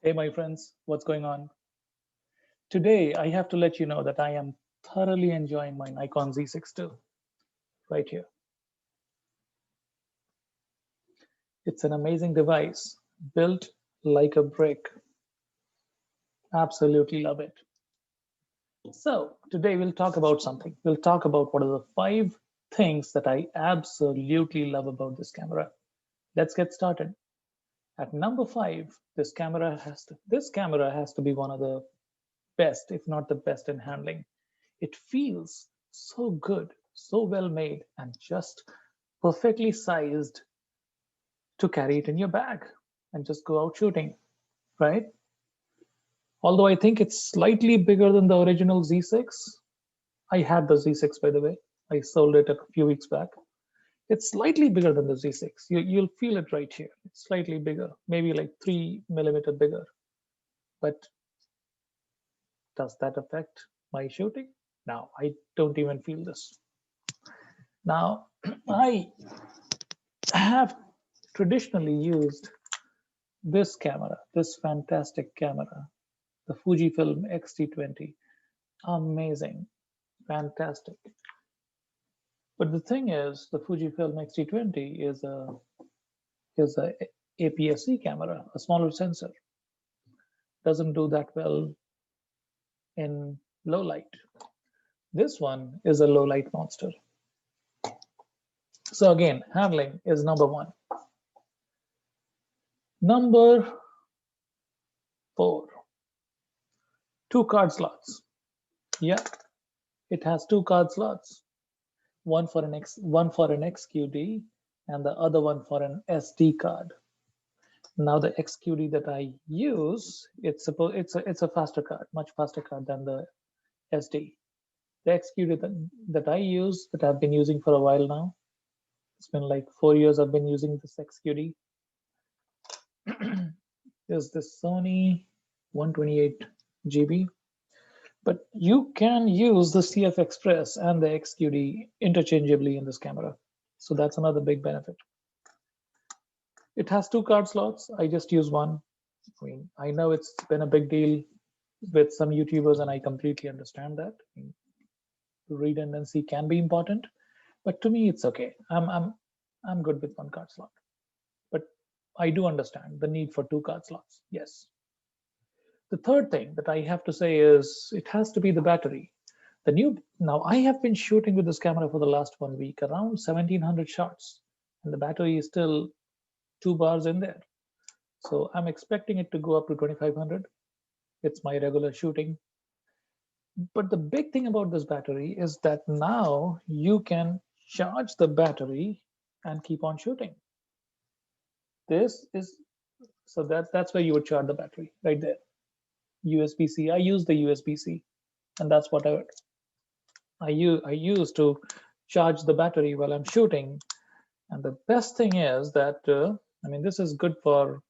Hey, my friends, what's going on? Today, I have to let you know that I am thoroughly enjoying my Nikon Z6 too, right here. It's an amazing device, built like a brick. Absolutely love it. So, today we'll talk about something. We'll talk about what are the 5 things that I absolutely love about this camera. Let's get started. At number 5, this camera has to be one of the best, if not the best in handling. It feels so good, so well made, and just perfectly sized to carry it in your bag and just go out shooting, right? Although I think it's slightly bigger than the original Z6. I had the Z6, by the way. I sold it a few weeks back. It's slightly bigger than the Z6. You'll feel it right here. It's slightly bigger, maybe like 3 millimeter bigger. But does that affect my shooting? No, I don't even feel this. Now, I have traditionally used this fantastic camera, the Fujifilm X-T20. Amazing, fantastic. But the thing is, the Fujifilm X-T20 is a APS-C camera, a smaller sensor. Doesn't do that well in low light. This one is a low light monster. So again, handling is number 1. Number 4, 2 card slots. Yeah, it has 2 card slots. One for an XQD and the other one for an SD card. Now the XQD that I use, it's a faster card, much faster card than the SD. The XQD that I use, that I've been using for a while now, it's been like 4 years I've been using this XQD. Is this Sony 128 GB. But you can use the CF Express and the XQD interchangeably in this camera. So that's another big benefit. It has 2 card slots. I just use one. I mean, I know it's been a big deal with some YouTubers, and I completely understand that. I mean, redundancy can be important, but to me, it's okay. I'm good with 1 card slot. But I do understand the need for 2 card slots. Yes. The third thing that I have to say is it has to be the battery. Now I have been shooting with this camera for the last 1 week, around 1700 shots, and the battery is still 2 bars in there. So I'm expecting it to go up to 2500. It's my regular shooting. But the big thing about this battery is that now you can charge the battery and keep on shooting. This is so that's where you would charge the battery right there. USB-C. I use the USB-C, and that's what I use to charge the battery while I'm shooting. And the best thing is that I mean, this is good for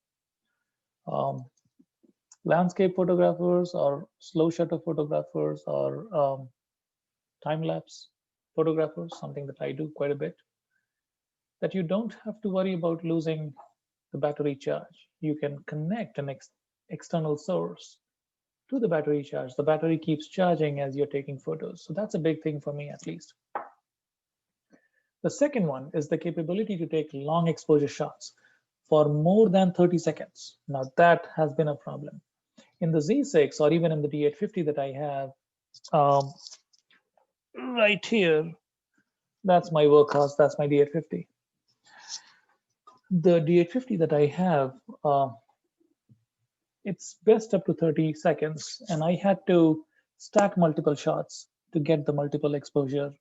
landscape photographers or slow shutter photographers or time-lapse photographers, something that I do quite a bit, that you don't have to worry about losing the battery charge. You can connect an external source to the battery charge. The battery keeps charging as you're taking photos. So that's a big thing for me, at least. The second one is the capability to take long exposure shots for more than 30 seconds. Now that has been a problem. In the Z6 or even in the D850 that I have right here, that's my workhorse, that's my D850. The D850 that I have, it's best up to 30 seconds, and I had to stack multiple shots to get the multiple exposure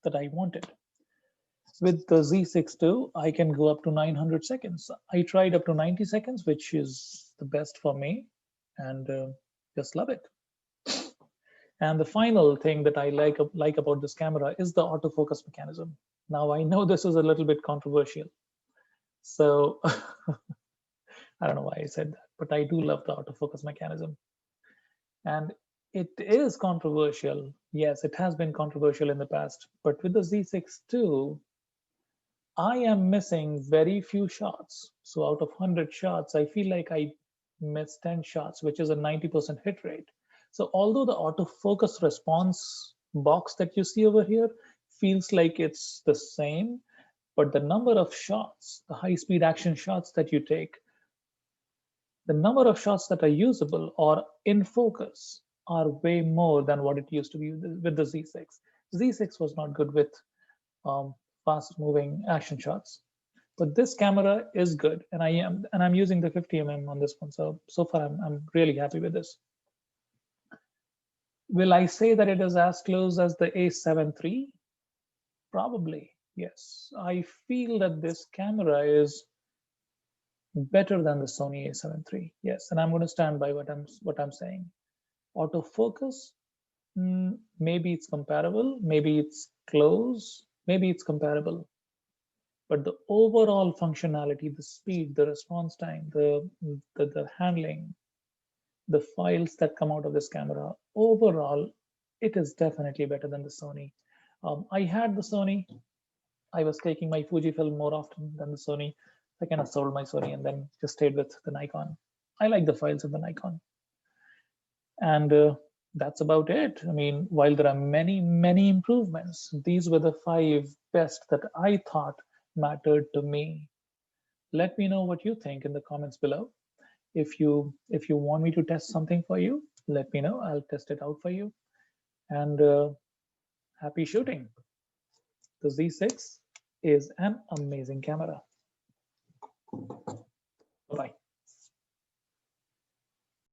that I wanted. With the Z6 II, I can go up to 900 seconds. I tried up to 90 seconds, which is the best for me, and just love it. And the final thing that I like about this camera is the autofocus mechanism. Now, I know this is a little bit controversial, so I don't know why I said that, but I do love the autofocus mechanism. And it is controversial. Yes, it has been controversial in the past, but with the Z6 II, I am missing very few shots. So out of 100 shots, I feel like I missed 10 shots, which is a 90% hit rate. So although the autofocus response box that you see over here feels like it's the same, but the number of shots, the high-speed action shots that you take, the number of shots that are usable or in focus are way more than what it used to be with the Z6. Z6 was not good with fast-moving action shots, but this camera is good, and I'm using the 50mm on this one. So far I'm really happy with this. Will I say that it is as close as the A7 III? Probably, yes. I feel that this camera is better than the Sony A7 III. Yes, and I'm going to stand by what I'm saying. Autofocus, maybe it's comparable, maybe it's close, maybe it's comparable. But the overall functionality, the speed, the response time, the handling, the files that come out of this camera, overall, it is definitely better than the Sony. I had the Sony. I was taking my Fujifilm more often than the Sony. I kind of sold my Sony and then just stayed with the Nikon. I like the files of the Nikon. And that's about it. I mean, while there are many, many improvements, these were the 5 best that I thought mattered to me. Let me know what you think in the comments below. If you want me to test something for you, let me know. I'll test it out for you. And happy shooting. The Z6 is an amazing camera. Bye.